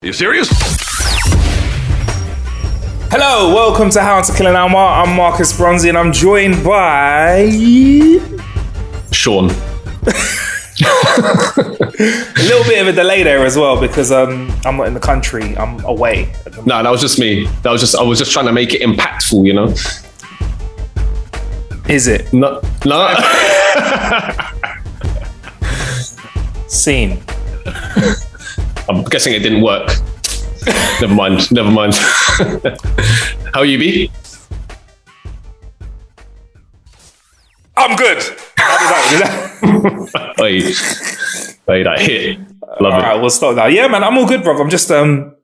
You serious? Hello, welcome to How to Kill an Hour. I'm Marcus Bronzy and I'm joined by... Sean. A little bit of a delay there as well because I'm not in the country, I'm away. No, that was just me. I was just trying to make it impactful, you know? Is it? No. Scene. I'm guessing it didn't work. Never mind. How you be? I'm good. How did that? Hey, that hit. Love it. All right, we'll stop now. Yeah, man, I'm all good, bro. I'm just out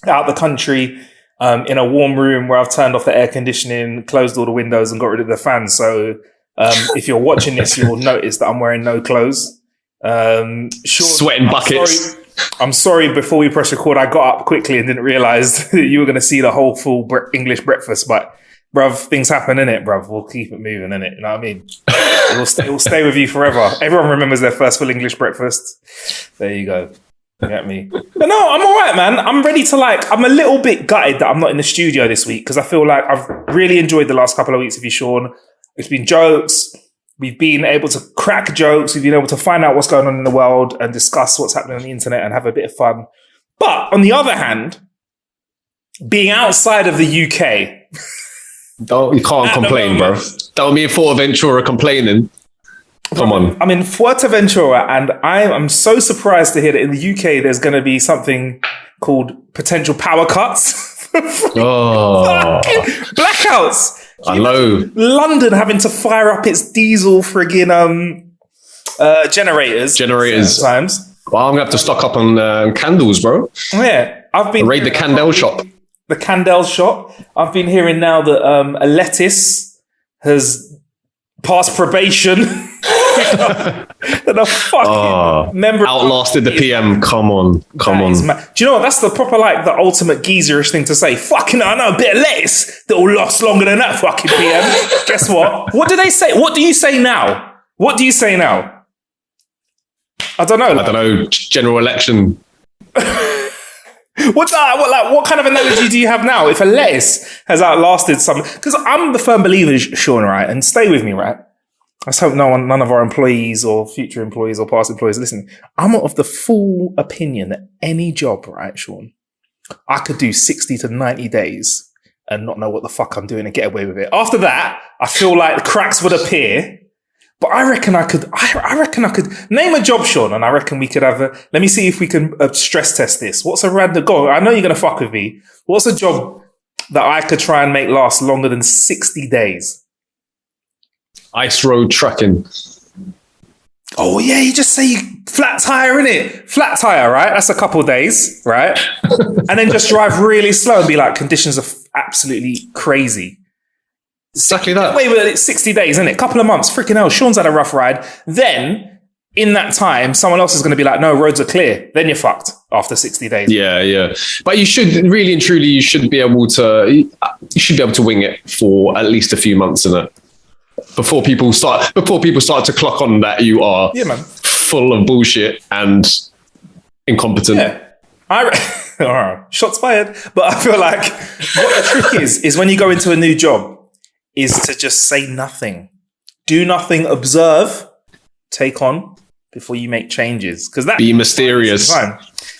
the country in a warm room where I've turned off the air conditioning, closed all the windows and got rid of the fans. So if you're watching this, you'll notice that I'm wearing no clothes. Sweating buckets. I'm sorry, before we press record, I got up quickly and didn't realise that you were going to see the whole full English breakfast. But, bruv, things happen, innit, bruv? We'll keep it moving, innit? You know what I mean? It will stay with you forever. Everyone remembers their first full English breakfast. There you go. You get me? But no, I'm all right, man. I'm ready to I'm a little bit gutted that I'm not in the studio this week because I feel like I've really enjoyed the last couple of weeks of you, Sean. It's been jokes. We've been able to crack jokes. We've been able to find out what's going on in the world and discuss what's happening on the internet and have a bit of fun. But on the other hand, being outside of the UK. You can't complain, bro. Don't be in Fuerteventura complaining. Come on. I'm in Fuerteventura and I am so surprised to hear that in the UK there's going to be something called potential power cuts. Blackouts. I know. London having to fire up its diesel friggin' generators. Sometimes. Well, I'm going to have to stock up on candles, bro. Yeah. I've been raid the Candle shop. The Candle shop. I've been hearing now that a lettuce has passed probation. That a fucking member outlasted the PM. Come on. Do you know what? That's the proper, the ultimate geezerish thing to say. Fucking, I know a bit of lettuce that will last longer than that fucking PM. Guess what? What do they say? What do you say now? I don't know. General election. What kind of analogy do you have now? If a lettuce has outlasted some, because I'm the firm believer, Sean, right? And stay with me, right? I just hope none of our employees or future employees or past employees listen. I'm of the full opinion that any job, right, Sean, I could do 60 to 90 days and not know what the fuck I'm doing and get away with it. After that, I feel like the cracks would appear. But I reckon I could name a job, Sean, and I reckon we could have let me see if we can stress test this. What's a random goal? I know you're going to fuck with me. What's a job that I could try and make last longer than 60 days? Ice road trucking. Oh, yeah, you just say flat tire, innit? Flat tire, right? That's a couple of days, right? And then just drive really slow and be like, conditions are absolutely crazy. Exactly that. Wait, it's 60 days, isn't it? Couple of months. Freaking hell, Sean's had a rough ride. Then, in that time, someone else is going to be like, no, roads are clear. Then you're fucked after 60 days. Yeah. But you should really and truly, you should be able to wing it for at least a few months, innit? Before people start to clock on that you are full of bullshit and incompetent. Yeah. Shots fired. But I feel like what the trick is when you go into a new job is to just say nothing. Do nothing, observe, take on before you make changes. Because be mysterious.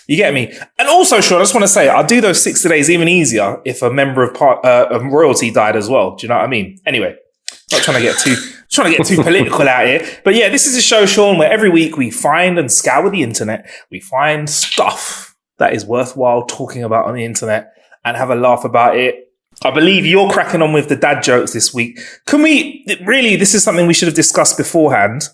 You get me? And also, Sean, I just want to say, I'll do those 60 days even easier if a member of royalty died as well. Do you know what I mean? Anyway. Not trying to get too political out here. But yeah, this is a show, Sean, where every week we find and scour the internet. We find stuff that is worthwhile talking about on the internet and have a laugh about it. I believe you're cracking on with the dad jokes this week. This is something we should have discussed beforehand.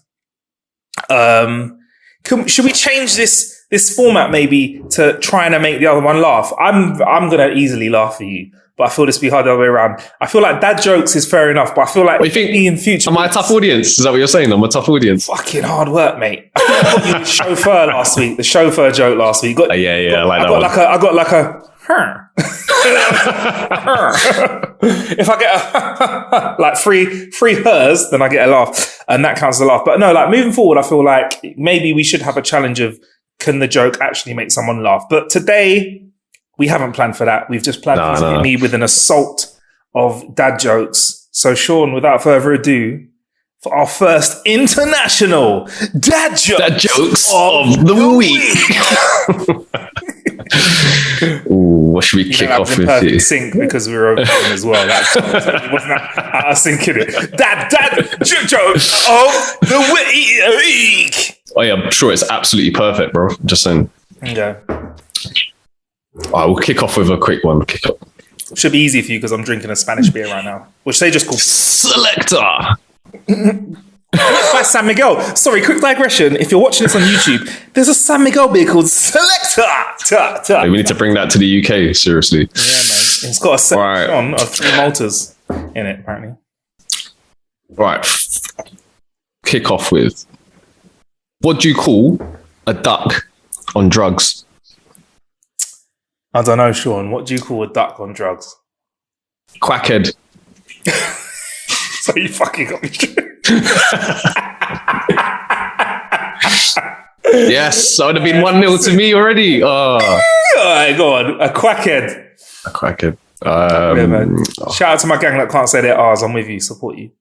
Should we change this format maybe to trying to make the other one laugh? I'm going to easily laugh at you. But I feel this will be hard the other way around. I feel like dad jokes is fair enough, but I feel like in future... Am I a tough audience? Is that what you're saying? I'm a tough audience. Fucking hard work, mate. I think I got you the chauffeur last week. The chauffeur joke last week. I got like a... If I get like three hers, then I get a laugh. And that counts as a laugh. But no, moving forward, I feel like maybe we should have a challenge of can the joke actually make someone laugh? But today... We haven't planned for that. We've just planned to hit me with an assault of dad jokes. So, Sean, without further ado, for our first international dad jokes of the week. Ooh, what should we kick off with here? Sync because we were over as well. That wasn't out of sync in it. Dad jokes of the week. Oh yeah, I'm sure it's absolutely perfect, bro. Just saying. Okay. I will kick off with a quick one. Should be easy for you because I'm drinking a Spanish beer right now, which they just call Selector. by San Miguel. Sorry, quick digression. If you're watching this on YouTube, there's a San Miguel beer called Selector. Hey, we need to bring that to the UK, seriously. Yeah, man. It's got a selection of 3 malters in it, apparently. Right. Kick off with, what do you call a duck on drugs? I don't know, Sean. What do you call a duck on drugs? Quackhead. So you fucking got me. Yes, that would have been 1-0 to me already. Oh. All right, go on. A quackhead. A quackhead. Shout out to my gang that can't say their R's. I'm with you. Support you.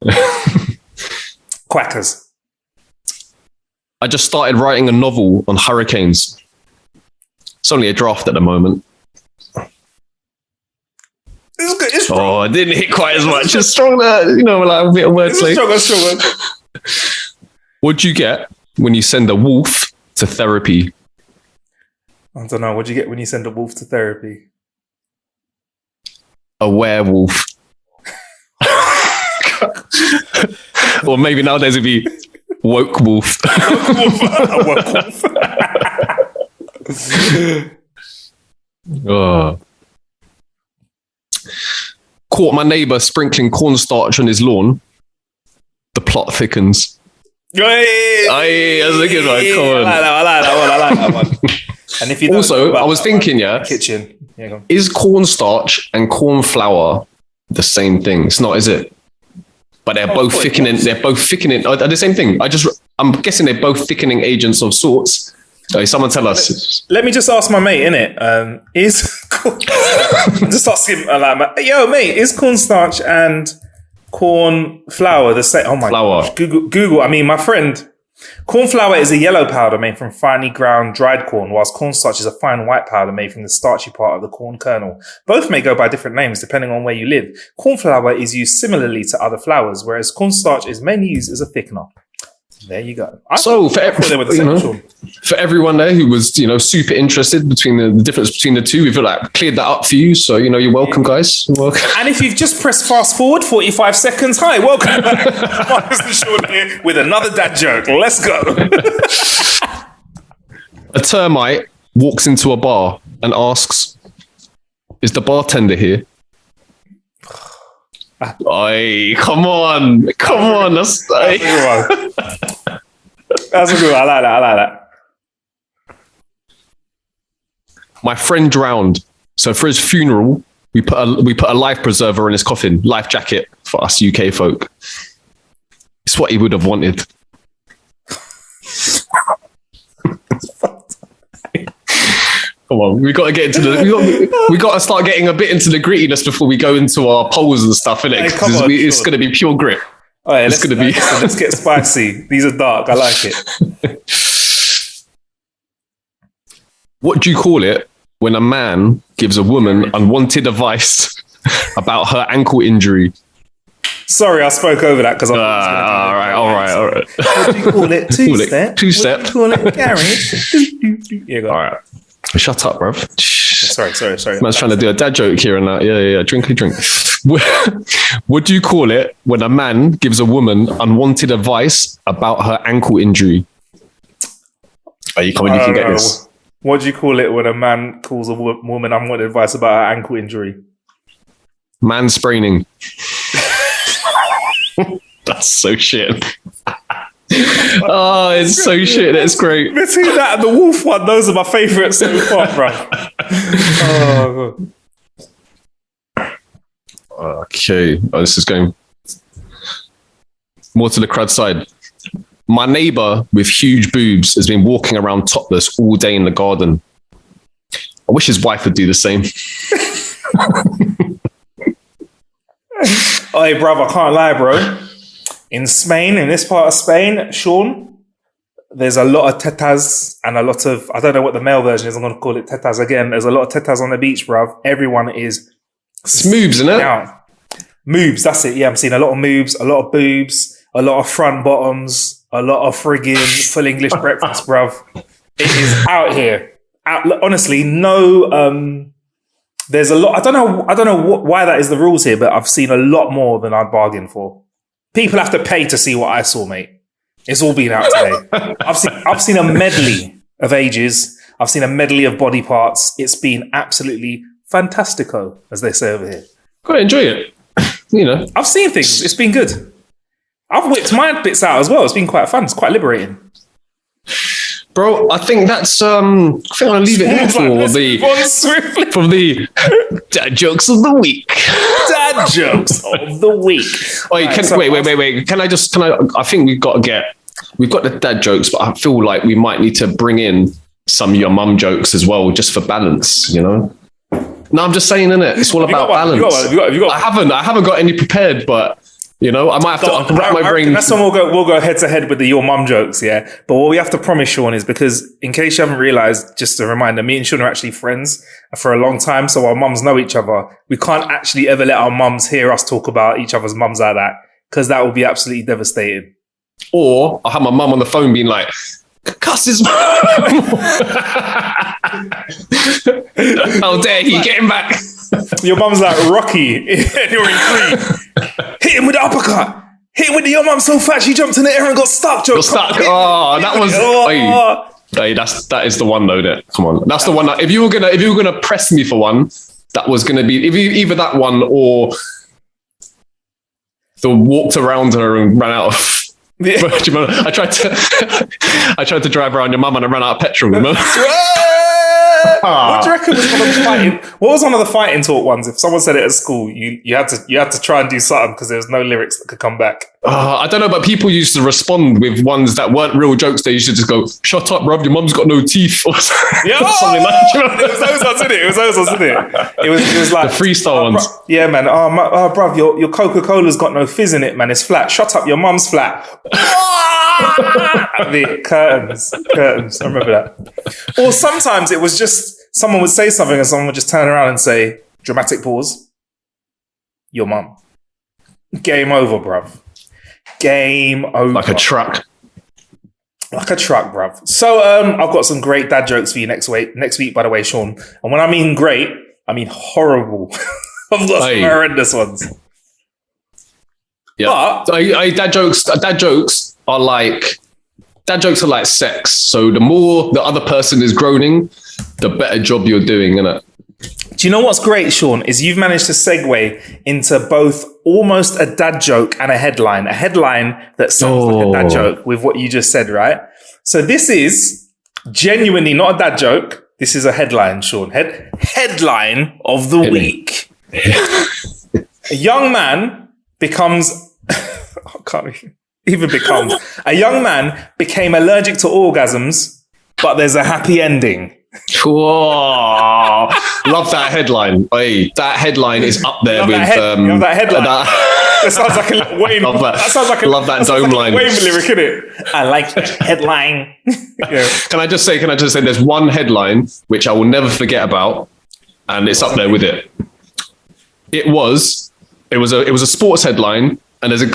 Quackers. I just started writing a novel on hurricanes. It's only a draft at the moment. It's good. It's strong. Oh, it didn't hit quite as much. It's stronger, like a bit of wordplay. It's stronger. What do you get when you send a wolf to therapy? I don't know. What do you get when you send a wolf to therapy? A werewolf. Or maybe nowadays it'd be woke wolf. Woke wolf. Oh. Caught my neighbour sprinkling cornstarch on his lawn. The plot thickens. Hey, that's a good one. Come on. I like that one. And if you also, I was thinking, kitchen. Yeah, go on. Is cornstarch and corn flour the same thing? It's not, is it? But they're both thickening. They're both thickening. Are the same thing? I'm guessing they're both thickening agents of sorts. Someone tell us. Let me just ask my mate, innit? Just ask him, yo, mate, is cornstarch and corn flour the same? Oh my gosh. Google. I mean, my friend, corn flour is a yellow powder made from finely ground dried corn, whilst cornstarch is a fine white powder made from the starchy part of the corn kernel. Both may go by different names depending on where you live. Corn flour is used similarly to other flours, whereas cornstarch is mainly used as a thickener. There you go. For everyone there who was, super interested between the difference between the two, we've cleared that up for you. So, you're welcome, guys. You're welcome. And if you've just pressed fast forward 45 seconds, hi, welcome back. Marcus and Sean here with another dad joke. Let's go. A termite walks into a bar and asks, "Is the bartender here?" Oi, come on. That's a good one. That's a good one. I like that. My friend drowned. So for his funeral, we put a life preserver in his coffin, life jacket for us UK folk. It's what he would have wanted. Come on, we got to get into we got to start getting a bit into the grittiness before we go into our polls and stuff, innit? Hey, it's going to be pure grit. Oh, yeah, let's get spicy. These are dark. I like it. What do you call it when a man gives a woman unwanted advice about her ankle injury? Sorry, I spoke over that because all right. What do you call it? Two-step. Two-step. What do you call it? Garage. Yeah, go on. All right. Shut up, bruv. Sorry. Man's trying to do a dad joke here and that. Yeah. Drink. What do you call it when a man gives a woman unwanted advice about her ankle injury? Are you coming? You can get this. What do you call it when a man calls a woman unwanted advice about her ankle injury? Mansplaining. That's so shit. Oh, it's so shit. It's great. Between that and the wolf one, those are my favourites so far, bro. Oh, God. Okay. This is going more to the crud side. My neighbour with huge boobs has been walking around topless all day in the garden. I wish his wife would do the same. Oh, hey, bruv, I can't lie, bro. In Spain, in this part of Spain, Sean, there's a lot of tetas and a lot of, I don't know what the male version is, I'm going to call it tetas again. There's a lot of tetas on the beach, bruv. Everyone is... It's moobs, isn't it? Moobs, that's it. Yeah, I'm seeing a lot of moobs, a lot of boobs, a lot of front bottoms, a lot of friggin' full English breakfast, bruv. It is out here. Honestly, no... there's a lot. I don't know why that is the rules here, but I've seen a lot more than I'd bargained for. People have to pay to see what I saw, mate. It's all been out today. I've seen a medley of ages. I've seen a medley of body parts. It's been absolutely fantastico, as they say over here. Gotta enjoy it. You know, I've seen things. It's been good. I've whipped my bits out as well. It's been quite fun. It's quite liberating. Bro, I think that's I think I'm gonna leave it here for the dad jokes of the week. Dad jokes of the week. Wait. I think we've got the dad jokes, but I feel like we might need to bring in some of your mum jokes as well, just for balance, you know? No, I'm just saying, innit? It's all about balance. Have you got I haven't got any prepared, but you know, I might have to wrap my brain. That's when we'll go head to head with the your mum jokes, yeah. But what we have to promise, Sean, is because in case you haven't realised, just a reminder, me and Sean are actually friends for a long time, so our mums know each other. We can't actually ever let our mums hear us talk about each other's mums like that, because that would be absolutely devastating. Or I have my mum on the phone being like, "Cuss his mum! How dare he get him back?" Your mum's like Rocky, and you're in Creed. Hit him with the uppercut. Hit him with your mum so fat she jumped in the air and got stuck. Joe. Got stuck. Oh, that was. Hey, that is the one though. That come on, that's the one. That, if you were gonna press me for one, that was gonna be either that one or the walked around her and ran out of. Yeah. I tried to drive around your mum and I ran out of petrol. Remember? What do you reckon was one of the fighting? What was one of the fighting talk ones? If someone said it at school, you had to try and do something because there was no lyrics that could come back. I don't know, but people used to respond with ones that weren't real jokes. They used to just go, "Shut up, bruv, your mum's got no teeth," or something, something like that. It was those ones, isn't it? It was like the freestyle ones. Yeah, man. Bruv, your Coca-Cola's got no fizz in it, man. It's flat. Shut up, your mum's flat. The curtains. I remember that. Or sometimes it was just someone would say something and someone would just turn around and say, dramatic pause, your mum. Game over, bruv. Game over. Like a truck. Bruv. So I've got some great dad jokes for you next week, by the way, Sean. And when I mean great, I mean horrible. I've got some horrendous ones. Yeah. But dad jokes are like sex. So the more the other person is groaning, the better job you're doing, innit? Do you know what's great, Sean, is you've managed to segue into both almost a dad joke and a headline that sounds like a dad joke with what you just said, right? So this is genuinely not a dad joke. This is a headline, Sean. Headline of the week. A young man becomes... I can't even become. A young man became allergic to orgasms, but there's a happy ending. Whoa. Love that headline. Hey, that headline is up there with that headline. That sounds like a Wayne. That sounds like a love that dome line. Wayne lyric, innit? I like that headline. Yeah. Can I just say there's one headline which I will never forget about, and it's up there with it. It was a sports headline, and there's a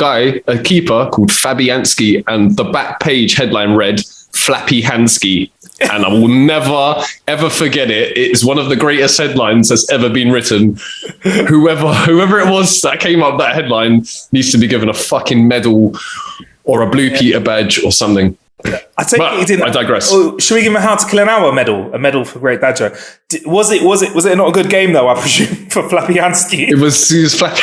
keeper called Fabianski, and the back page headline read Flappy Hansky. And I will never, ever forget it. It's one of the greatest headlines that's ever been written. Whoever it was that came up with that headline needs to be given a fucking medal or a Blue Peter badge or something. I take it he didn't. I digress. Oh, should we give him a How to Kill an Hour medal? A medal for great dad joke. Was it not a good game though? I presume for Flappy Hansky. It was Flappy.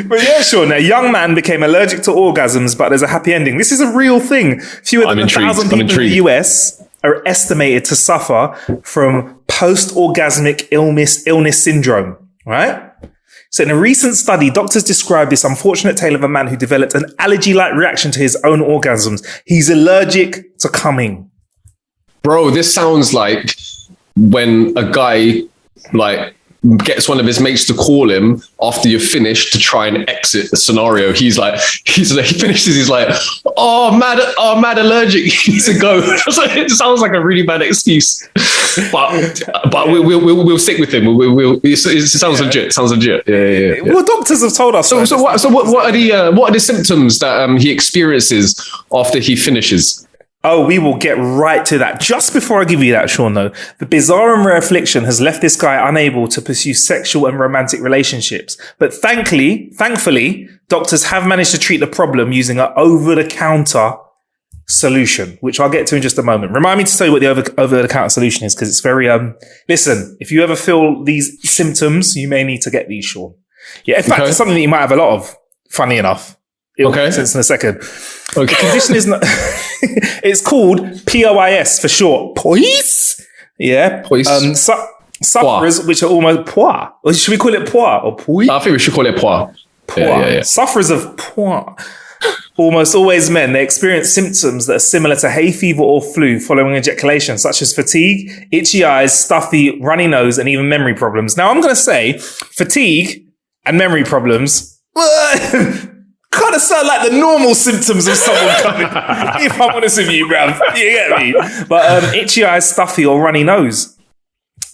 But yeah, Sean, a young man became allergic to orgasms, but there's a happy ending. This is a real thing. Fewer than 1,000 people in the US are estimated to suffer from post-orgasmic illness syndrome, right? So in a recent study, doctors described this unfortunate tale of a man who developed an allergy-like reaction to his own orgasms. He's allergic to coming. Bro, this sounds like when a guy like gets one of his mates to call him after you're finished to try and exit the scenario. He finishes, he's like, mad allergic, he needs to go. It sounds like a really bad excuse, but we'll stick with him. It sounds legit. Sounds legit. Yeah. Well, doctors have told us. So what are the symptoms that he experiences after he finishes? Oh, we will get right to that. Just before I give you that, Sean, though, the bizarre and rare affliction has left this guy unable to pursue sexual and romantic relationships. But thankfully, doctors have managed to treat the problem using an over-the-counter solution, which I'll get to in just a moment. Remind me to tell you what the over-the-counter solution is, because it's very, listen, if you ever feel these symptoms, you may need to get these, Sean. Yeah, in fact, it's something that you might have a lot of, funny enough. It'll make sense in a second. Okay. The condition is not, it's called POIS for short. POIS? Yeah. POIS. Sufferers, which are almost POIS. Or should we call it POIS or POIS? I think we should call it POIS. Yeah. Sufferers of POIS, almost always men, they experience symptoms that are similar to hay fever or flu following ejaculation, such as fatigue, itchy eyes, stuffy, runny nose, and even memory problems. Now, I'm going to say fatigue and memory problems kind of sound like the normal symptoms of someone coming, if I'm honest with you, bruv. You get me? But itchy eyes, stuffy, or runny nose.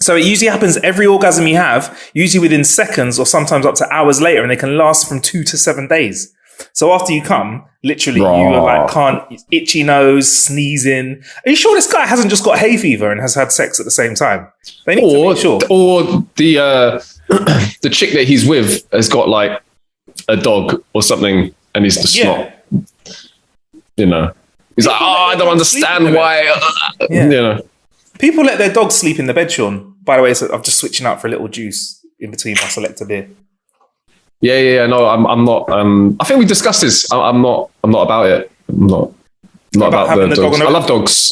So it usually happens every orgasm you have, usually within seconds or sometimes up to hours later, and they can last from 2 to 7 days. So after you come, literally, you are can't, itchy nose, sneezing. Are you sure this guy hasn't just got hay fever and has had sex at the same time? They need to make sure. Or the chick that he's with has got like a dog or something, and he's just not, he's like, I don't understand why, People let their dogs sleep in the bed, Sean. By the way, so I'm just switching out for a little juice in between my selector beer. Yeah. No, I'm not. I think we discussed this. I'm not about it. I'm not about the dogs.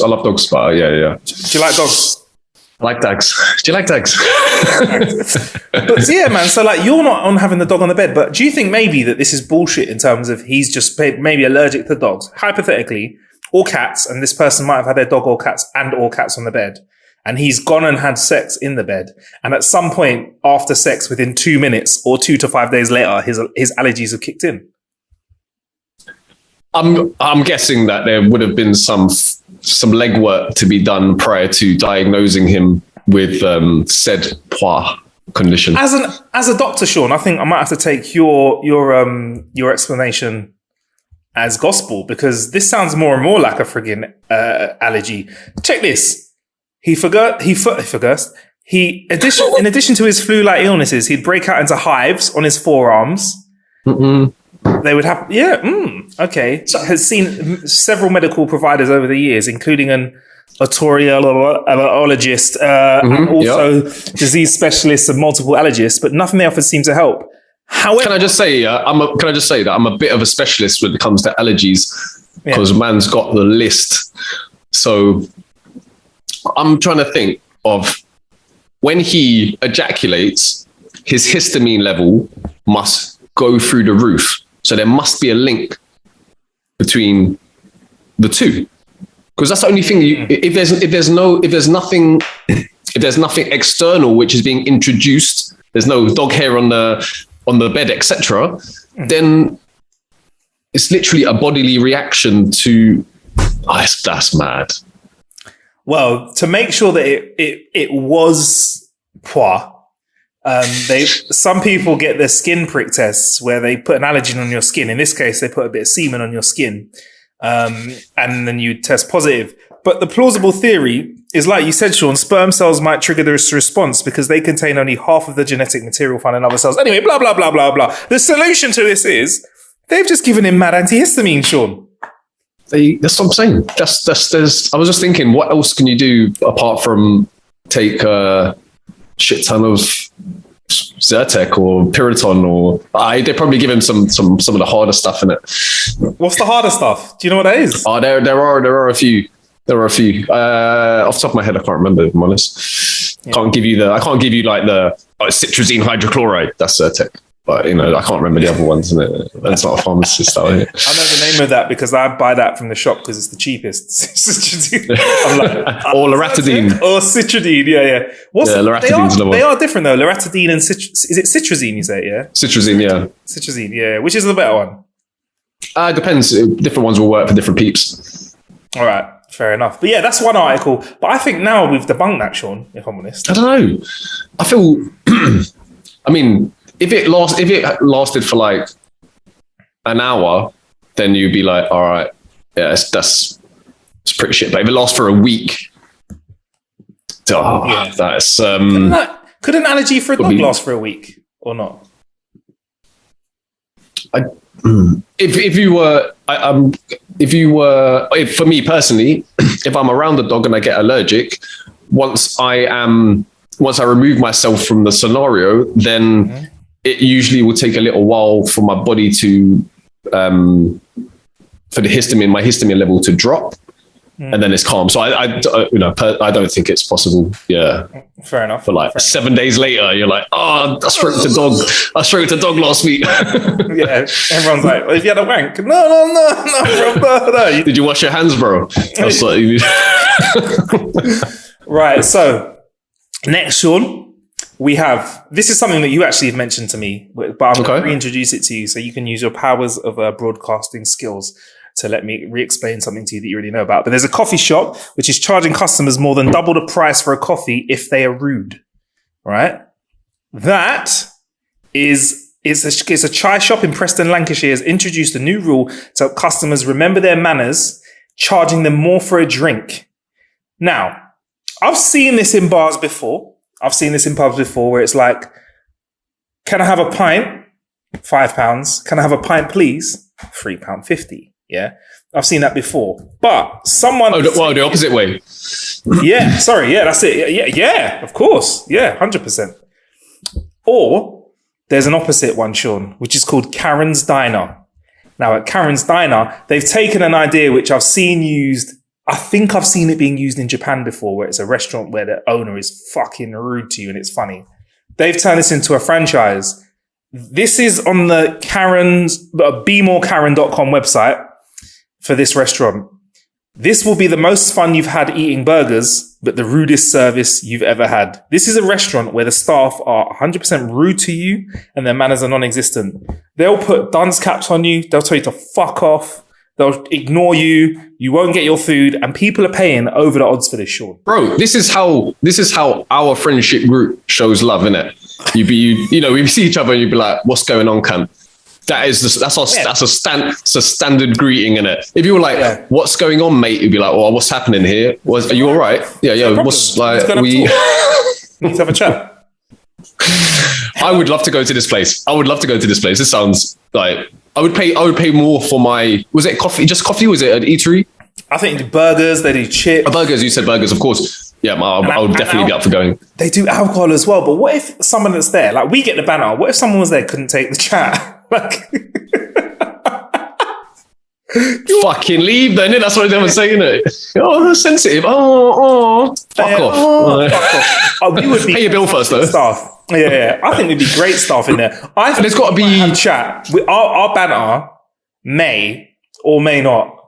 I love dogs, but yeah. Do you like dogs? I like dogs. Do you like dogs? But yeah, man. So like, you're not on having the dog on the bed, but do you think maybe that this is bullshit in terms of he's just maybe allergic to dogs, hypothetically, or cats, and this person might have had their dog or cats on the bed, and he's gone and had sex in the bed, and at some point after sex, within 2 minutes or 2 to 5 days later, his allergies have kicked in? I'm guessing that there would have been some legwork to be done prior to diagnosing him with said POIS condition. As a doctor, Sean, I think I might have to take your explanation as gospel, because this sounds more and more like a friggin' allergy. Check this. In addition to his flu-like illnesses, he'd break out into hives on his forearms. They would have, okay. Has seen several medical providers over the years, including an otorhinologist and also disease specialists and multiple allergists, but nothing they offered seemed to help. However, can I just say that I'm a bit of a specialist when it comes to allergies, because man's got the list. So I'm trying to think of when he ejaculates, his histamine level must go through the roof. So there must be a link between the two, because that's the only thing. If there's nothing external which is being introduced, there's no dog hair on the bed, etc., then it's literally a bodily reaction to. That's mad. Well, to make sure that it was POIS, some people get their skin prick tests where they put an allergen on your skin. In this case, they put a bit of semen on your skin, and then you test positive. But the plausible theory is, like you said, Sean, sperm cells might trigger this response because they contain only half of the genetic material found in other cells. Anyway, blah, blah, blah, blah, blah. The solution to this is they've just given him mad antihistamine, Sean. That's what I'm saying. I was just thinking, what else can you do apart from take a shit ton of Zyrtec or Piriton, or they probably give him some of the harder stuff in it. What's the harder stuff? Do you know what that is? There are a few. Off the top of my head, I can't remember, if I'm honest. I can't give you like the citrazine hydrochloride. That's Zyrtec. But, I can't remember the other ones, and it's not a pharmacist out here. I know the name of that because I buy that from the shop because it's the cheapest. I'm like, or Loratadine. Or Citradine, yeah. They are different though. Loratadine and is it Citrazine, you say, yeah? Citrazine, yeah. Citrazine, yeah. Which is the better one? It depends. Different ones will work for different peeps. All right, fair enough. But yeah, that's one article. But I think now we've debunked that, Sean, if I'm honest. I don't know. I feel, I mean, if it lasted for like an hour, then you'd be like, all right, yeah, it's pretty shit. But if it lasts for a week, that's could an allergy for a dog last for a week or not? If for me personally, if I'm around the dog and I get allergic, once I remove myself from the scenario, then it usually will take a little while for my body to for my histamine level to drop, and then it's calm. So I don't think it's possible. Yeah, fair enough. But like 7 days later, you're like, I stroked a dog last week. Yeah, everyone's like, well, if you had a wank, no. Did you wash your hands, bro? That's like, right. So next, Sean, we have, this is something that you actually have mentioned to me, but I'm going to reintroduce it to you so you can use your powers of broadcasting skills to let me re-explain something to you that you already know about. But there's a coffee shop which is charging customers more than double the price for a coffee if they are rude. Right? That is a chai shop in Preston, Lancashire has introduced a new rule to help customers remember their manners, charging them more for a drink. Now, I've seen this in bars before. I've seen this in pubs before where it's like, can I have a pint? £5. Can I have a pint, please? £3.50. Yeah. I've seen that before. But someone... the opposite way. Yeah. Sorry. Yeah, that's it. Yeah. Of course. Yeah. 100%. Or there's an opposite one, Sean, which is called Karen's Diner. Now at Karen's Diner, they've taken an idea which I've seen used. I think I've seen it being used in Japan before, where it's a restaurant where the owner is fucking rude to you and it's funny. They've turned this into a franchise. This is on the BeMoreKaren.com website for this restaurant. This will be the most fun you've had eating burgers, but the rudest service you've ever had. This is a restaurant where the staff are 100% rude to you and their manners are non-existent. They'll put dunce caps on you. They'll tell you to fuck off. They'll ignore you. You won't get your food, and people are paying over the odds for this, Sean. Bro, this is how our friendship group shows love, innit? We see each other and you'd be like, "What's going on, cunt?" That's a standard greeting, innit? If you were like, "What's going on, mate?" You'd be like, "Well, what's happening here? Are you all right?" Yeah. What's like we need to have a chat. I would love to go to this place. This sounds like I would pay more for my. Was it coffee? Just coffee? Was it an eatery? I think they do burgers. They do chips. Burgers. You said burgers, of course. Yeah, I would definitely be up for going. They do alcohol as well. But what if someone that's there, like we get the banter, what if someone was there couldn't take the chat? Like, fucking leave then. That's what they were saying. It. Oh, they're sensitive. Fuck off. Oh, we would be pay your bill first, though. Staff. Yeah. I think there'd be great staff in there. I think there's got to be chat. Our banter may or may not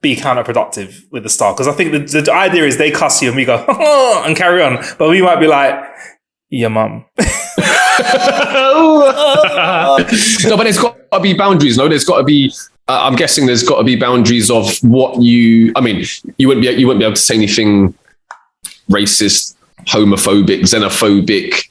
be counterproductive with the staff, because I think the idea is they cuss you and we go and carry on, but we might be like, "Your mum." No, but there's got to be boundaries. No, there's got to be. I'm guessing there's got to be boundaries of what you. I mean, you wouldn't be able to say anything racist, homophobic, xenophobic,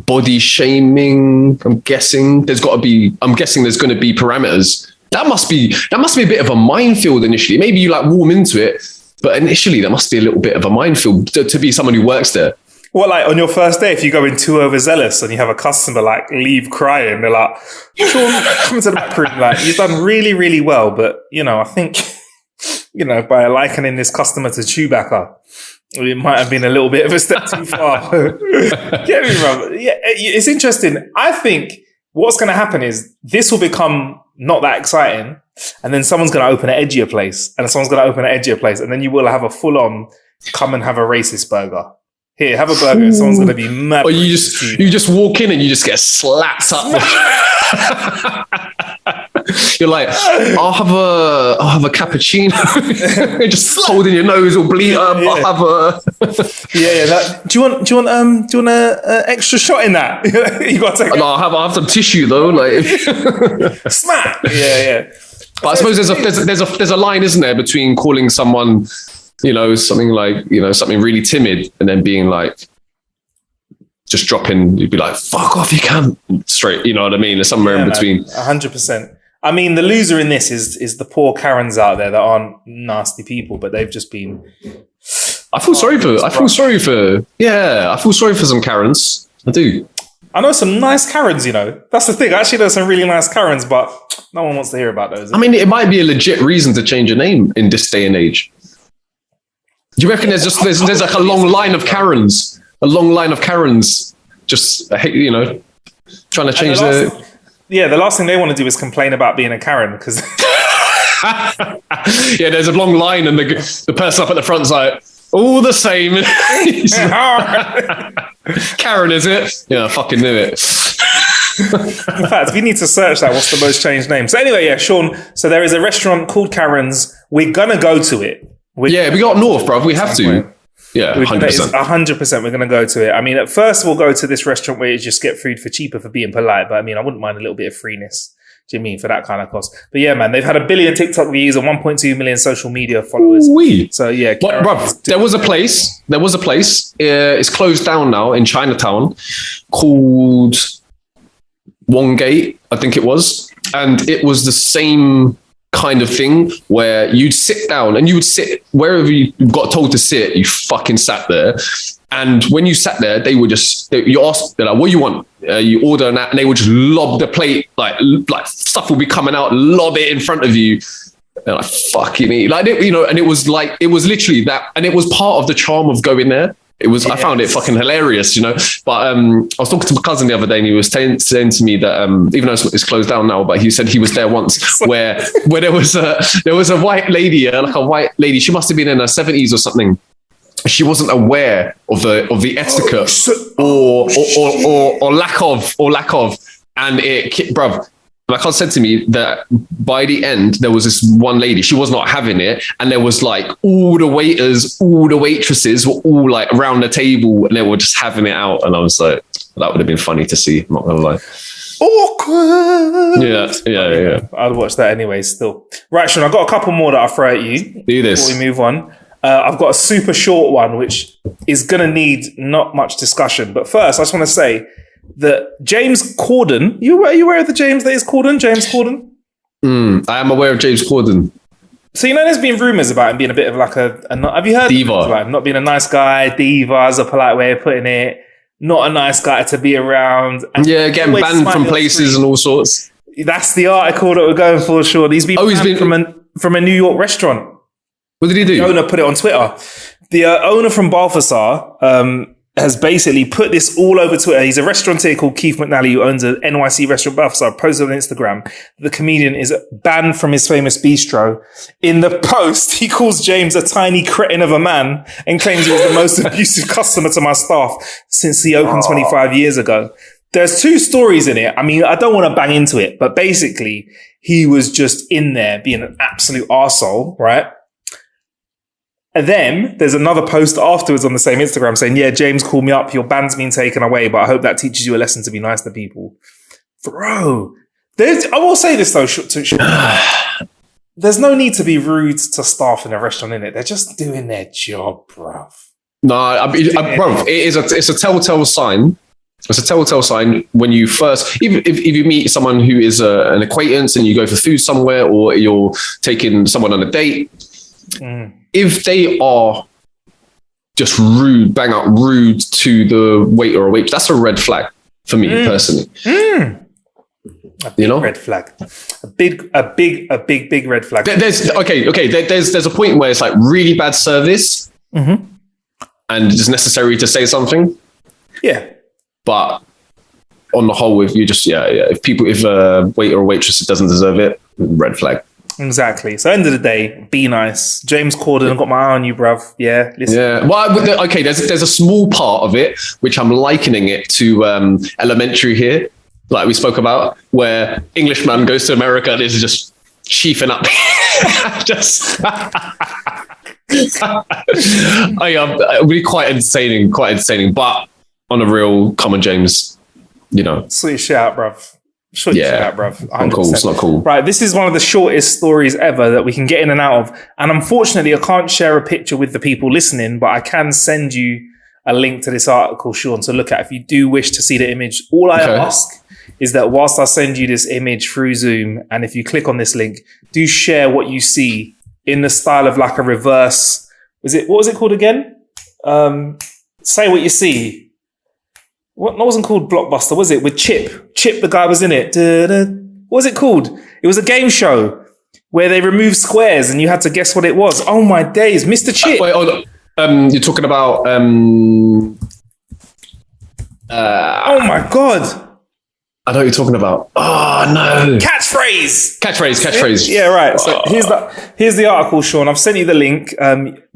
body shaming. I'm guessing there's got to be. I'm guessing there's going to be parameters. That must be a bit of a minefield initially. Maybe you like warm into it, but initially that must be a little bit of a minefield to be someone who works there. Well, like on your first day, if you go in too overzealous and you have a customer like leave crying, they're like, "Sean, come to the back room. Like, you've done really, really well, but I think, by likening this customer to Chewbacca, it might have been a little bit of a step too far." Get me wrong. Yeah, it's interesting. I think what's going to happen is this will become not that exciting, and then someone's going to open an edgier place, and someone's going to open an edgier place, and then you will have a full-on come and have a racist burger. Here, have a burger. And someone's going to be mad. Or you just walk in and you just get slapped up. You're like, I'll have a cappuccino. Just holding your nose or bleed up. Yeah. I'll have a Do you want a extra shot in that? You got to take. No, I'll have some tissue though. Like smack. Yeah. But I suppose there's a line, isn't there, between calling someone, something like, something really timid, and then being like, just dropping, you'd be like, fuck off, you can straight. You know what I mean? There's somewhere in between. 100%. I mean, the loser in this is the poor Karens out there that aren't nasty people, but they've just been. I feel sorry for some Karens. I do. I know some nice Karens, That's the thing. I actually know some really nice Karens, but no one wants to hear about those. I mean, it might be a legit reason to change your name in this day and age. Do you reckon there's like a long line of Karens? A long line of Karens just, trying to change the last thing they want to do is complain about being a Karen because. Yeah, there's a long line and the person up at the front's like, all the same. Karen, is it? Yeah, I fucking knew it. In fact, we need to search that. What's the most changed name? So anyway, yeah, Sean. So there is a restaurant called Karen's. We're gonna go to it. We got north, bruv. We have to. Yeah, 100%. 100%. We're gonna go to it. I mean, at first we'll go to this restaurant where you just get food for cheaper for being polite. But I mean, I wouldn't mind a little bit of freeness. Do you mean for that kind of cost? But yeah, man, they've had 1 billion TikTok views and 1.2 million social media followers. Ooh-wee. So yeah, bruv, there was a place. It's closed down now in Chinatown called Wongate, I think it was, and it was the same kind of thing where you'd sit down and you would sit wherever you got told to sit. You fucking sat there. And when you sat there, you asked, they're like, what do you want? You order and they would just lob the plate, like stuff will be coming out, lob it in front of you. And like, fucking me. Like, and it was literally that. And it was part of the charm of going there. It was, I found it fucking hilarious, But I was talking to my cousin the other day and he was saying to me that even though it's closed down now, but he said he was there once where there was a white lady, like a white lady. She must have been in her 70s or something. She wasn't aware of the etiquette or lack of, and bruv. My cousin said to me that by the end there was this one lady. She was not having it, and there was like all the waiters, all the waitresses were all like around the table, and they were just having it out. And I was like, that would have been funny to see. I'm not gonna lie. Awkward. Yeah. I'd watch that anyway. Still, right, Sean. I've got a couple more that I'll throw at you. Do this before we move on. I've got a super short one, which is going to need not much discussion. But first, I just want to say that James Corden, are you aware of the James that is Corden? James Corden? I am aware of James Corden. So, there's been rumors about him being a bit of like have you heard diva? getting banned from places and all sorts. That's the article that we're going for, Sean. He's been banned from a New York restaurant. What did he do? The owner put it on Twitter. The owner from Balthazar has basically put this all over Twitter. He's a restaurateur called Keith McNally who owns an NYC restaurant, Balthazar, posted on Instagram. The comedian is banned from his famous bistro. In the post, he calls James a tiny cretin of a man and claims he was the most abusive customer to my staff since he opened 25 years ago. There's two stories in it. I mean, I don't want to bang into it, but basically he was just in there being an absolute arsehole, right? And then there's another post afterwards on the same Instagram saying, yeah, James called me up. Your ban's been taken away, but I hope that teaches you a lesson to be nice to people. Bro, I will say this though, there's no need to be rude to staff in a restaurant, innit? They're just doing their job, bruv. No, bro, it's a telltale sign. It's a telltale sign when you first, if you meet someone who is an acquaintance and you go for food somewhere or you're taking someone on a date, if they are just rude, bang out rude to the waiter or waitress, that's a red flag for me personally. Red flag. A big red flag. There's a point where it's like really bad service and it's necessary to say something. Yeah. But on the whole, if you just, if a waiter or waitress doesn't deserve it, red flag. Exactly. So end of the day, be nice. James Corden, I've got my eye on you, bruv. Yeah. Listen. Yeah. Well, okay. There's a small part of it which I'm likening it to Elementary here, like we spoke about, where Englishman goes to America and is just chiefing up. Just. Really quite entertaining, but on a real common James, Sort your shit out, bruv. Not cool. It's not cool. Right, this is one of the shortest stories ever that we can get in and out of. And unfortunately, I can't share a picture with the people listening, but I can send you a link to this article, Sean, to look at if you do wish to see the image. All I ask is that whilst I send you this image through Zoom, and if you click on this link, do share what you see in the style of like a reverse. What was it called again? Say what you see. What wasn't called Blockbuster, was it? With Chip. Chip, the guy was in it. What was it called? It was a game show where they removed squares and you had to guess what it was. Oh my days, Mr. Chip. Wait, you're talking about oh my God. I know what you're talking about. Oh no. Catchphrase. Yeah, right. So here's the article, Sean. I've sent you the link.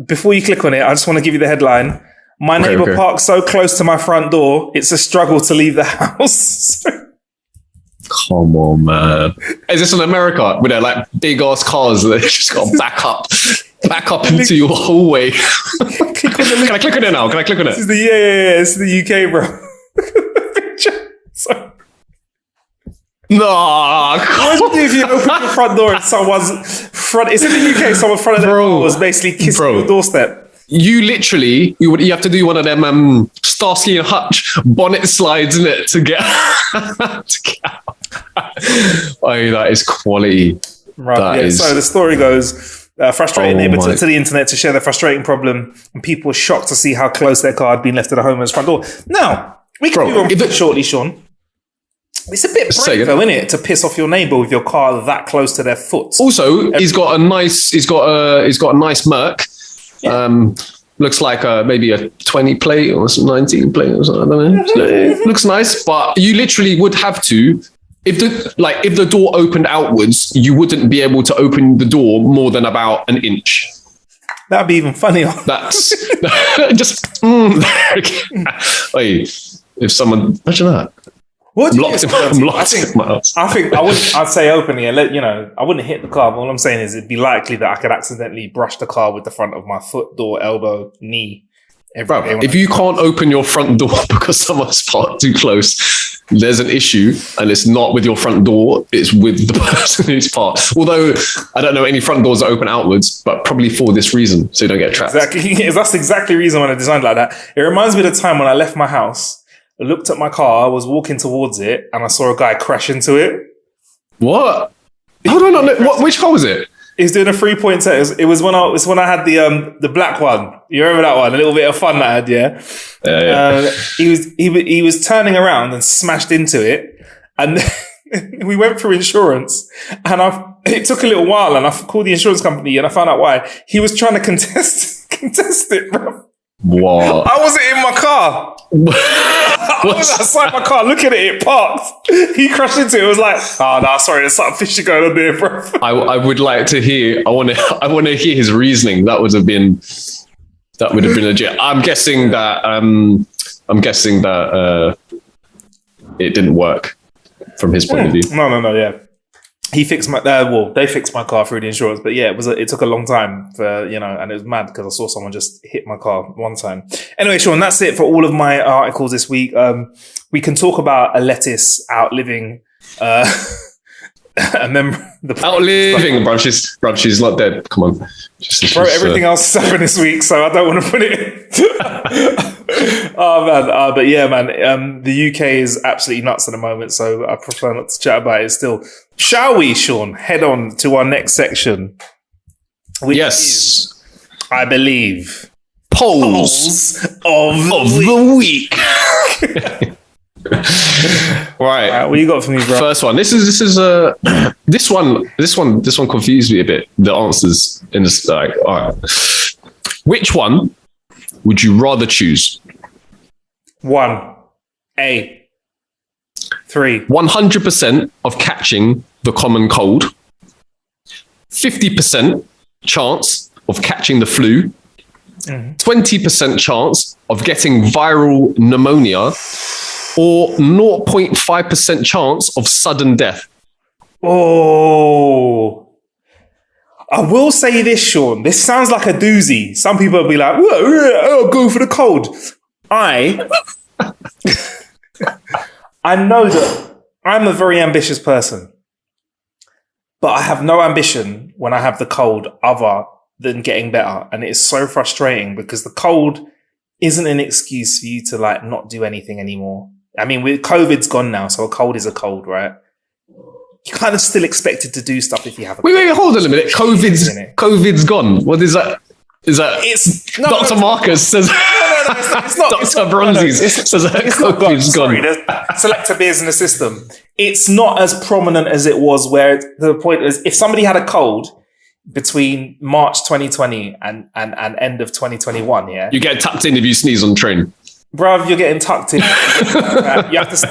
Before you click on it, I just want to give you the headline. My neighbor parks so close to my front door, it's a struggle to leave the house. Come on, man. Is this in America? With their like big ass cars that just got to back up into your hallway? Can I click on it now? Can I click on it? This is the UK, bro. No, what would you do if you open your front door and someone's front? It's in the UK. Someone's front of their door was basically kissing your doorstep. You literally, you have to do one of them Starsky and Hutch bonnet slides in it to get out. Oh, that is quality. Right. So the story goes: frustrated neighbor took to the internet to share their frustrating problem, and people were shocked to see how close their car had been left at the homeowner's front door. Now we can move on shortly, Sean. It's a bit brave, though, isn't it, to piss off your neighbour with your car that close to their foot. Also, he's got a nice Merc. Yeah. Looks like maybe a 20 plate or 19 plate or something. I don't know. So it looks nice, but you literally would have to. If the door opened outwards, you wouldn't be able to open the door more than about an inch. That'd be even funnier. That's just. If someone imagine that. What do I think I'd say openly and I wouldn't hit the car. But all I'm saying is it'd be likely that I could accidentally brush the car with the front of my foot, door, elbow, knee. If you can't open your front door because someone's parked too close, there's an issue, and it's not with your front door, it's with the person who's parked. Although I don't know any front doors that open outwards, but probably for this reason, so you don't get trapped. Exactly. That's exactly the reason when I designed it like that. It reminds me of the time when I left my house. I looked at my car, I was walking towards it, and I saw a guy crash into it. What? Hold on, which car was it? He's doing a 3-point set. It was when I had the black one. You remember that one? A little bit of fun that I had, yeah. Yeah. He was turning around and smashed into it, and we went through insurance. And it took a little while, and I called the insurance company, and I found out why. He was trying to contest it, bro. What? I wasn't in my car. I was outside my car looking at it parked. He crashed into it. It was like, oh no, sorry, there's something fishy going on there, bro. I would like to hear. I want to hear his reasoning. That would have been legit. I'm guessing that it didn't work from his point of view. No, yeah. He fixed my. They fixed my car through the insurance, but yeah, it took a long time for and it was mad because I saw someone just hit my car one time. Anyway, Sean, that's it for all of my articles this week. We can talk about a lettuce outliving a member. Outliving, bro. She's not dead. Come on, everything else has happened this week, so I don't want to put it. Oh man, but yeah, man. The UK is absolutely nuts at the moment, so I prefer not to chat about it still. Shall we, Sean, head on to our next section? Which is, I believe, polls of the week. Right. What you got for me, bro? First one. This one confused me a bit. The answers in this, like, all right. Which one would you rather choose? 1. A. 3. 100% of catching the common cold. 50% chance of catching the flu, 20% chance of getting viral pneumonia, or 0.5% chance of sudden death. Oh, I will say this, Sean. This sounds like a doozy. Some people will be like, "Oh, go for the cold." I know that I'm a very ambitious person, but I have no ambition when I have the cold other than getting better. And it is so frustrating because the cold isn't an excuse for you to like not do anything anymore. I mean, COVID's gone now, so a cold is a cold, right? You kind of still expected to do stuff if you have a cold. Wait, hold on a minute. COVID's gone. What is that? It's Dr. Marcus says. No, it's not. Dr. Bronzes says COVID's gone. Sorry, there's selector beers in the system. It's not as prominent as it was. Where the point is, if somebody had a cold between March 2020 and end of 2021, yeah, you get tucked in if you sneeze on the train. Bruv, you're getting tucked in.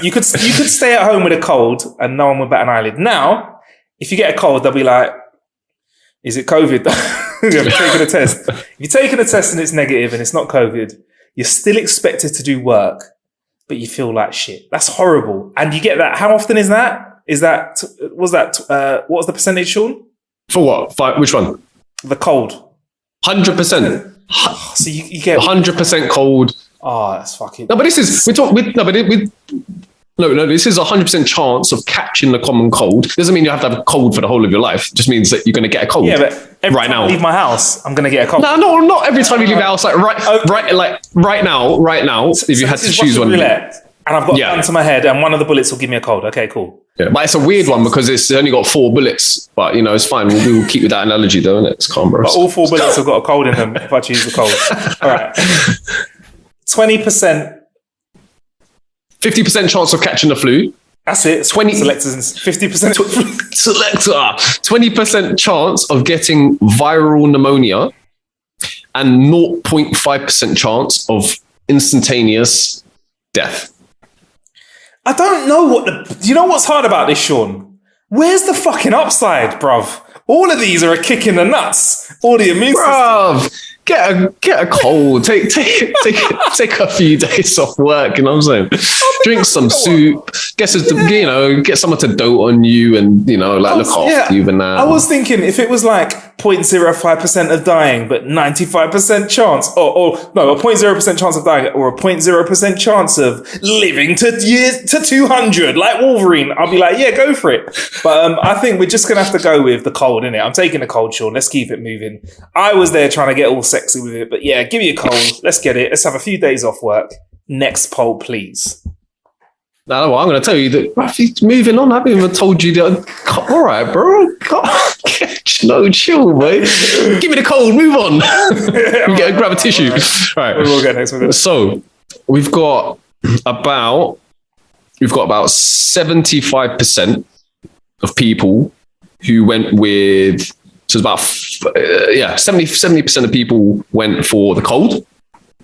You could stay at home with a cold and no one would bat an eyelid. Now, if you get a cold, they'll be like, "Is it COVID?" Have you taken a test? If you're taking a test and it's negative and it's not COVID, you're still expected to do work, but you feel like shit. That's horrible. And you get that. How often is that? What was the percentage, Sean? For what? Which one? The cold. 100%. So you get 100% cold. Oh, that's fucking. No, but this is this is 100% chance of catching the common cold. Doesn't mean you have to have a cold for the whole of your life. It just means that you're going to get a cold. Yeah, but every time now. I leave my house, I'm going to get a cold. No, not every time you leave the house. Like right now. If you had to choose one, and I've got a gun to my head, and one of the bullets will give me a cold. Okay, cool. Yeah, but it's a weird one because it's only got 4 bullets. But it's fine. We'll keep with that analogy, though, innit? It's calm, bro. But all 4 bullets have got a cold in them. If I choose the cold, all right. 20%. 50% chance of catching the flu. That's it. 20 selectors. 50%. Selector. 20% chance of getting viral pneumonia, and 0.5% chance of instantaneous death. I don't know do you know what's hard about this, Sean? Where's the fucking upside, bruv? All of these are a kick in the nuts. All the immune system. Get a cold. Take a few days off work. You know what I'm saying? Drink some soup. Get someone to dote on you and look after you. And I was thinking if it was like 0.05% of dying, but 95% chance, or no, a 0.0% chance of dying, or a 0.0% chance of living to 200, like Wolverine, I'll be like, yeah, go for it. But I think we're just gonna have to go with the cold, innit? I'm taking the cold, Sean. Let's keep it moving. I was there trying to get all sexy with it, but yeah, give me a cold. Let's get it. Let's have a few days off work. Next poll, please. No, I'm going to tell you that moving on. I haven't even told you that. All right, bro. No, chill, mate. Give me the cold. Move on. Grab a tissue. All right. We'll get next. So we've got about 75% of people who went with. So it's about 70% of people went for the cold.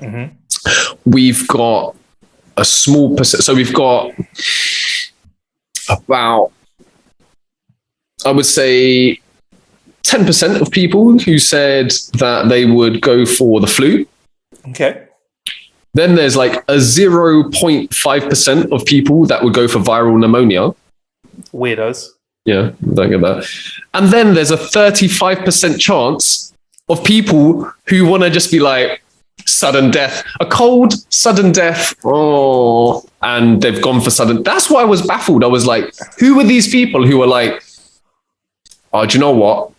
Mm-hmm. We've got a small percent. So we've got about, I would say, 10% of people who said that they would go for the flu. Okay. Then there's like a 0.5% of people that would go for viral pneumonia. Weirdos. Yeah, don't get that. And then there's a 35% chance of people who want to just be like, sudden death, a cold, sudden death. Oh, and they've gone for sudden. That's why I was baffled. I was like, who are these people who are like, oh, do you know what?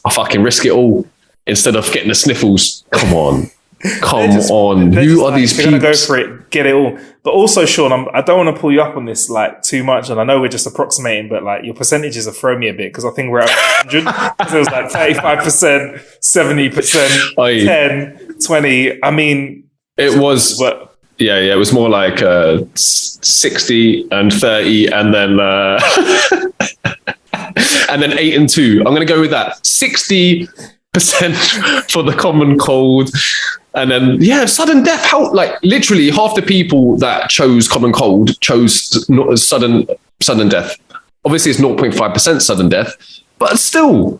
I'll fucking risk it all instead of getting the sniffles. Come on. Who are these people? They're going to go for it, get it all. But also, Sean, I don't want to pull you up on this like too much. And I know we're just approximating, but like your percentages have thrown me a bit because I think we're at 100. So it was like 35%, 70%, 10, 20. I mean, it was. But yeah, it was more like 60 and 30, and then and then 8 and 2. I'm going to go with that. 60% for the common cold. And then, sudden death. How, like, literally half the people that chose common cold chose sudden death. Obviously, it's 0.5% sudden death, but still,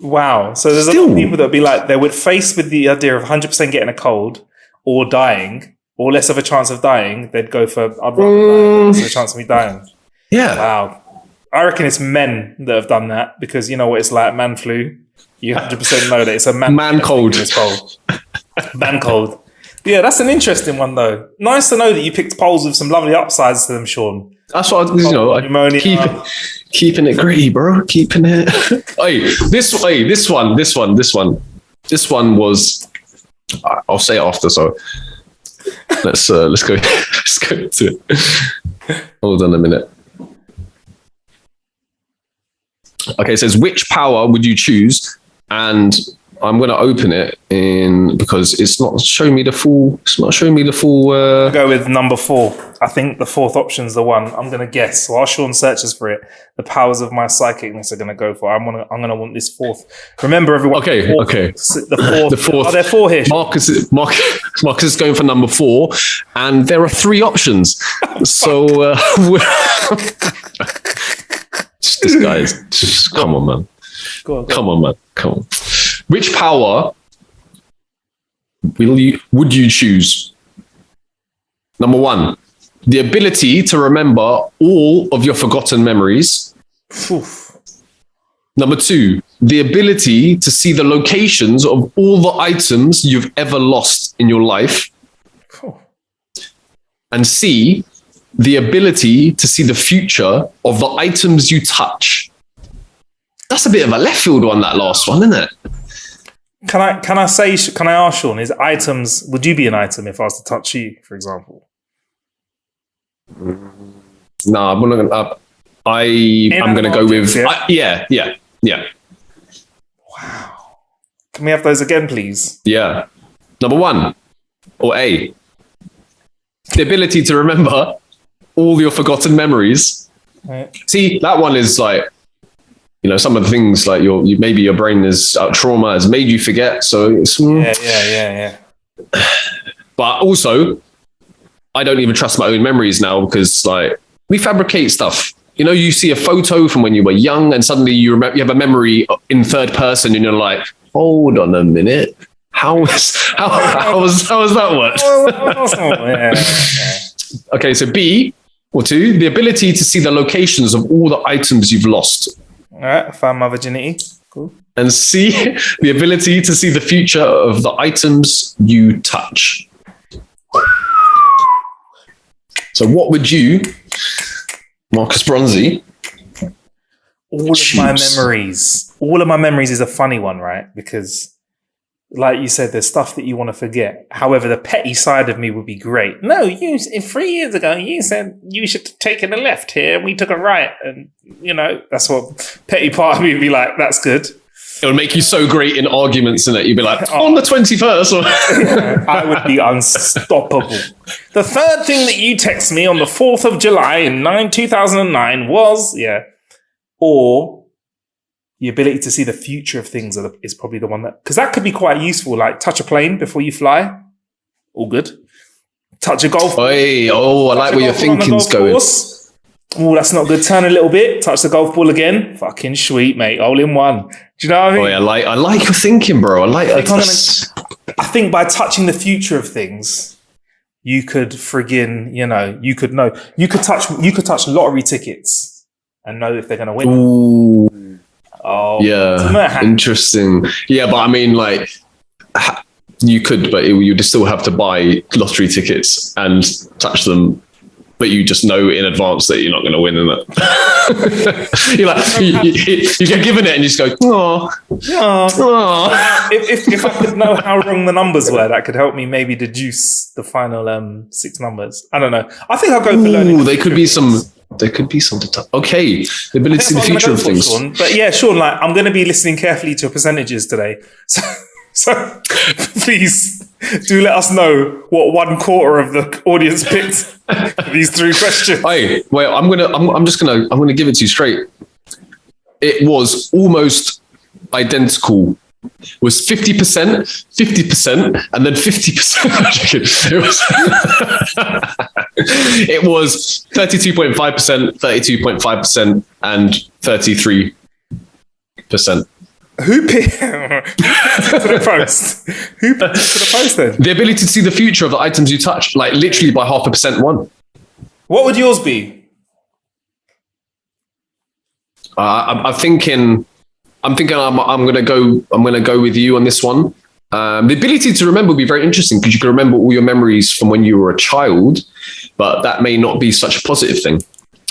Wow. So there's a lot of people that would be like, they would face with the idea of 100% getting a cold or dying, or less of a chance of dying. They'd go for, I'd rather die, less of a chance of me dying. Yeah. Wow. I reckon it's men that have done that, because you know what it's like, man flu. You 100% know that it's a man cold. Man cold. Yeah, that's an interesting one though. Nice to know that you picked polls with some lovely upsides to them, Sean. That's what pneumonia. Keeping it gritty, bro. Keeping it. This one was. I'll say it after. So let's go. Let's go to it. Hold on a minute. Okay, it says, which power would you choose? And I'm going to open it because it's not showing me the full. It's not showing me the full. I'll go with number 4. I think the 4th option's the one. I'm going to guess. So while Sean searches for it, the powers of my psychicness are going to go for. I'm going to want this 4th. Remember, everyone. Okay. The 4th. Are there 4 here? Marcus is going for number 4, and there are 3 options. So this guy is. Come on, man. Come on, man. Come on. Which power would you choose? Number 1, the ability to remember all of your forgotten memories. Oof. Number 2, the ability to see the locations of all the items you've ever lost in your life. Oof. And C, the ability to see the future of the items you touch. That's a bit of a left field one, that last one, isn't it? Can I ask Sean, is items, would you be an item if I was to touch you, for example? No, I'm going to go with, yeah. Wow. Can we have those again, please? Yeah. Number 1, or A, the ability to remember all your forgotten memories. Right. See, that one is like, some of the things like maybe your brain is trauma has made you forget. So it's, yeah. But also, I don't even trust my own memories now, because like we fabricate stuff. You see a photo from when you were young, and suddenly you have a memory in third person, and you're like, hold on a minute, how was that worked? Okay, so B or 2, the ability to see the locations of all the items you've lost. All right, I found my virginity. Cool. And C, the ability to see the future of the items you touch. So what would you, Marcus Bronzy, all of my memories is a funny one, right? Because like you said, there's stuff that you want to forget. However, the petty side of me would be great. No, 3 years ago, you said you should have taken a left here, and we took a right. And, that's what petty part of me would be like, that's good. It would make you so great in arguments, innit? You'd be like, on the 21st. I would be unstoppable. The 3rd thing that you text me on the 4th of July in 2009 was, or the ability to see the future of things is probably the one because that could be quite useful. Like touch a plane before you fly. All good. Touch a golf ball. I like where your thinking's going. Oh, that's not good. Turn a little bit. Touch the golf ball again. Fucking sweet, mate. All in one. Do you know what I mean? I like your thinking, bro. I think by touching the future of things, you could friggin', you could know. You could touch lottery tickets and know if they're going to win. Ooh. Oh, yeah, interesting. Yeah, but I mean, like, you could, but you'd still have to buy lottery tickets and touch them, but you just know in advance that you're not going to win, innit? You're like, you get given it and you just go, oh. If I could know how wrong the numbers were, that could help me maybe deduce the final 6 numbers. I don't know. I think I'll go for learning. There could be some okay, the ability to see the future of things. Sean. But yeah, Sean, like, I'm going to be listening carefully to your percentages today. So please do let us know what 1/4 of the audience picked for these 3 questions. Hey, well, I'm gonna give it to you straight. It was almost identical. It was 50%, 50%, and then 50%. It was 32.5%, 32.5%, and 33%. Who picked it to the post? Who picked it to the post then? The ability to see the future of the items you touch, like literally by 0.5% one. What would yours be? I'm thinking I'm gonna go with you on this one. The ability to remember would be very interesting because you can remember all your memories from when you were a child, but that may not be such a positive thing.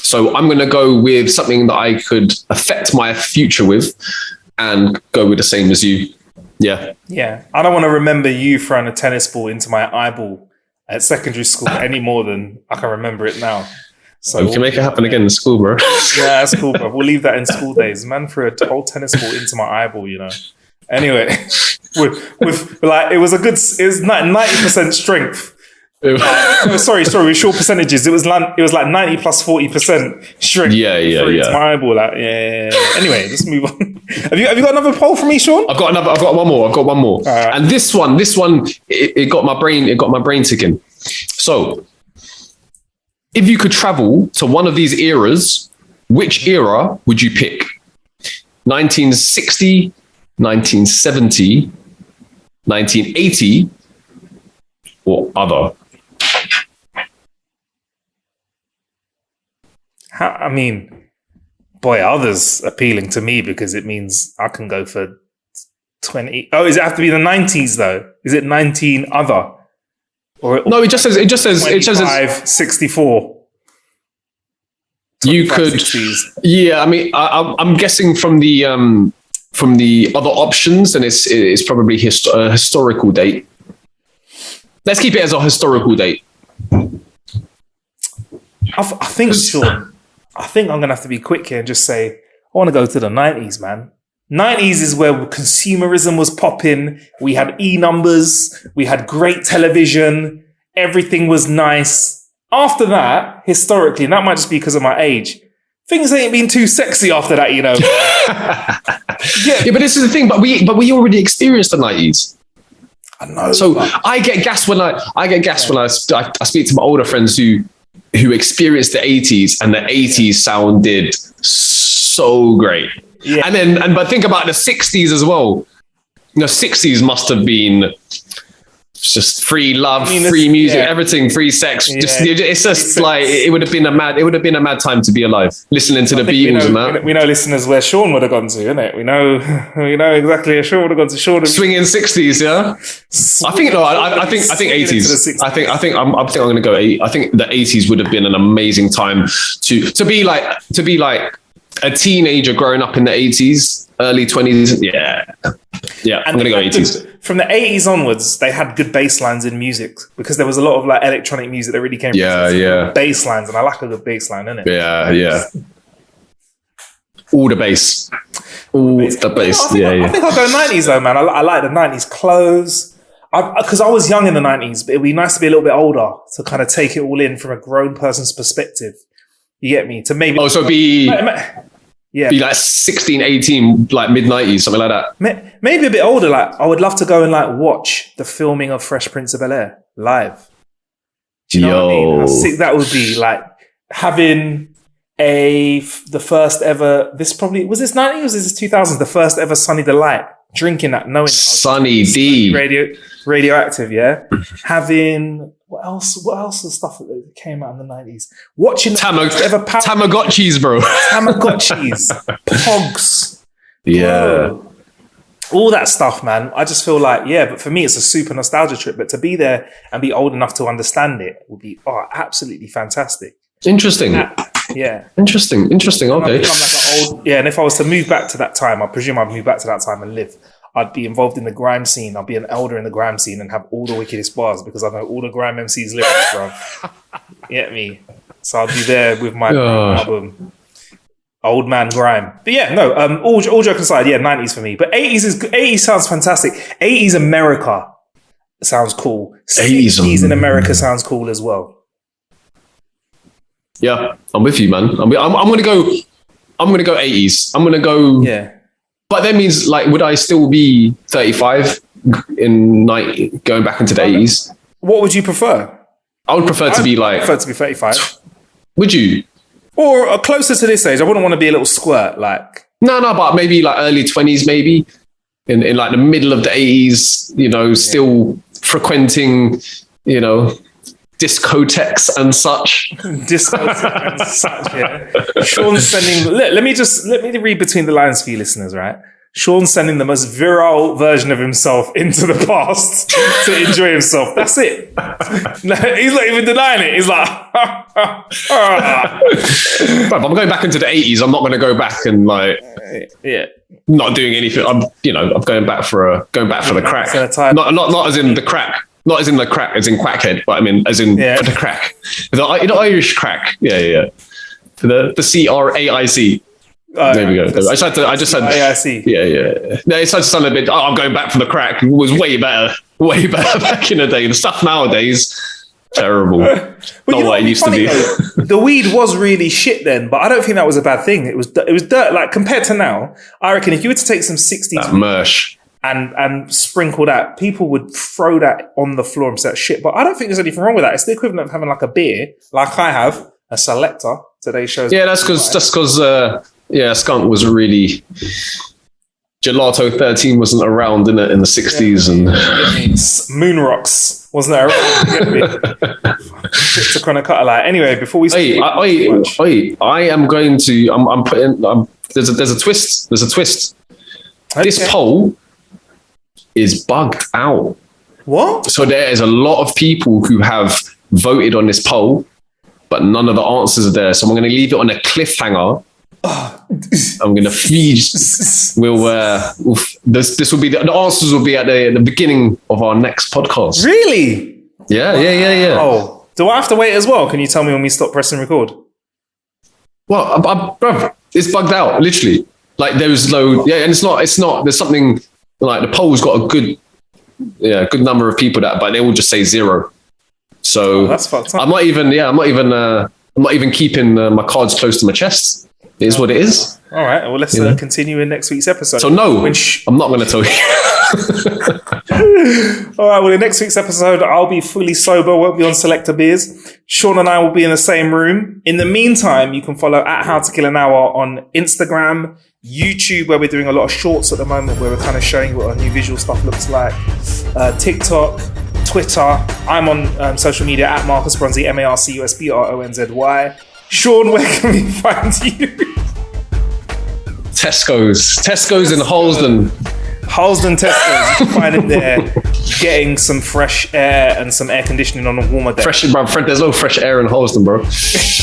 So I'm going to go with something that I could affect my future with and go with the same as you. Yeah. Yeah. I don't want to remember you throwing a tennis ball into my eyeball at secondary school any more than I can remember it now. So we can make it happen again in school, bro. Yeah, that's cool, bro. We'll leave that in school days. Man threw a whole tennis ball into my eyeball, you know. Anyway, with like it was 90% strength. Sorry, with short percentages. It was like 90 plus 40% strength. Yeah. My eyeball, like, yeah. Anyway, let's move on. Have you got another poll for me, Sean? I've got one more. And this one, it got my brain ticking. So, if you could travel to one of these eras, which era would you pick? 1960, 1970, 1980, or other? I mean, boy, others appealing to me because it means I can go for 20. Oh, does it have to be the 90s though? Is it 19 other? Or no, it just says 25, 64. You could, 60s. Yeah. I mean, I'm guessing from the other options, and it's probably a historical date. Let's keep it as a historical date. I think, Sean, I'm going to have to be quick here and just say, I want to go to the 90s, man. 90s is where consumerism was popping. We had e-numbers. We had great television. Everything was nice. After that, historically, and that might just be because of my age, things ain't been too sexy after that, you know. Yeah, but this is the thing. But we already experienced the 90s. I know. So I get gas when I speak to my older friends who experienced the 80s, and the 80s sounded so great. Yeah. But think about the 60s as well. The 60s must have been just free love, free music, everything, free sex. Yeah. It's just like it would have been a mad time to be alive, listening to the Beatles and that. We know listeners where Sean would have gone to, innit? We know exactly where Sean would have gone to. Sean swinging 60s, yeah. I think 80s. I think I'm going to go 8. I think the 80s would have been an amazing time to be like a teenager growing up in the 80s, early 20s. Yeah, I'm going to go 80s. From the 80s onwards, they had good bass lines in music because there was a lot of like electronic music that really came from bass lines, and I like a good bass line, innit? Yeah. All the bass. I think I'll go 90s though, man. I like the 90s clothes. Because I was young in the 90s, but it'd be nice to be a little bit older to kind of take it all in from a grown person's perspective. You get me? To maybe... Oh, so be like 16, 18, like mid-90s, something like that. Maybe a bit older. Like, I would love to go and like watch the filming of Fresh Prince of Bel-Air live. Do you know what I mean? How sick that would be. Like having the first ever, was this 90s or was this 2000s? The first ever Sunny Delight. Drinking that, knowing that Sunny D. Radioactive, yeah? Having... What else the stuff that came out in the 90s? Watching Tamagotchis, bro. Tamagotchis. Pogs. Yeah. Bro. All that stuff, man. I just feel like, but for me, it's a super nostalgia trip. But to be there and be old enough to understand it would be absolutely fantastic. Interesting. Yeah. Interesting. Okay. And if I was to move back to that time, I presume I'd move back to that time and live. I'd be involved in the grime scene. I'd be an elder in the grime scene and have all the wickedest bars because I know all the grime MCs lyrics, bro. You get me? So I'd be there with my album, Old Man Grime. But all joking aside, 90s for me. But 80s sounds fantastic. 80s America sounds cool. 60s in America sounds cool as well. Yeah, I'm with you, man. I'm gonna go 80s. I'm gonna go. Yeah. But that means, like, would I still be 35 going back into the 80s? What would you prefer? I would prefer to be 35. Would you? Or closer to this age. I wouldn't want to be a little squirt, like No, but maybe like early 20s, maybe in like the middle of the 80s, you know, still frequenting, you know, discotheques and such. Discotheques and such, yeah. Sean's sending, let me read between the lines for you listeners, right? Sean's sending the most virile version of himself into the past to enjoy himself. That's it. No, he's not even denying it. He's like, But if I'm going back into the 80s, I'm not going to go back and like, not doing anything. I'm going back for the crack. Not as in the crack. Not as in the crack, as in quackhead, but I mean, as in for the crack. The Irish crack. Yeah. The CRAIC. There we go. I just said. AIC. Yeah. No, it started to sound a bit. I'm going back for the crack. It was way better back in the day. The stuff nowadays, terrible. Not what it used to be. The weed was really shit then, but I don't think that was a bad thing. It was dirt. Like compared to now, I reckon if you were to take some 60s mersh and sprinkle that, people would throw that on the floor and say shit. But I don't think there's anything wrong with that. It's the equivalent of having like a beer, like I have, a Selector. Today's show. Yeah, that's because Skunk was really Gelato 13 wasn't around in the 60s and Moon Rocks wasn't there around. To kind of cut a line. Anyway, before we I am going to I'm putting there's a twist. Okay. This poll is bugged out. What? So there is a lot of people who have voted on this poll, but none of the answers are there. So I'm going to leave it on a cliffhanger. I'm going to feed. This will be the answers will be at the beginning of our next podcast. Really? Yeah. Oh, do I have to wait as well? Can you tell me when we stop pressing record? Well, bruv, it's bugged out, literally. Like there's and it's not. There's something like the poll's got a good number of people but they all just say 0. So that's fucked up. I'm not even keeping my cards close to my chest. It is what it is. All right. Well, let's continue in next week's episode. So no, I'm not going to tell you. All right. Well, in next week's episode, I'll be fully sober. Won't be on Selector beers. Sean and I will be in the same room. In the meantime, you can follow at How to Kill an Hour on Instagram, YouTube, where we're doing a lot of shorts at the moment, where we're kind of showing what our new visual stuff looks like. TikTok, Twitter. I'm on social media at Marcus Bronzy, MarcusBronzy. Sean, where can we find you? Tesco's in Halsden. Tesco's. You can find him there getting some fresh air and some air conditioning on a warmer day. There's no fresh air in Halsden, bro. It's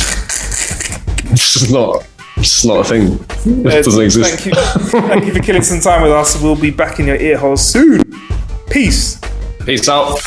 just not a thing. It doesn't exist. Thank you for killing some time with us. We'll be back in your ear holes soon. Peace out.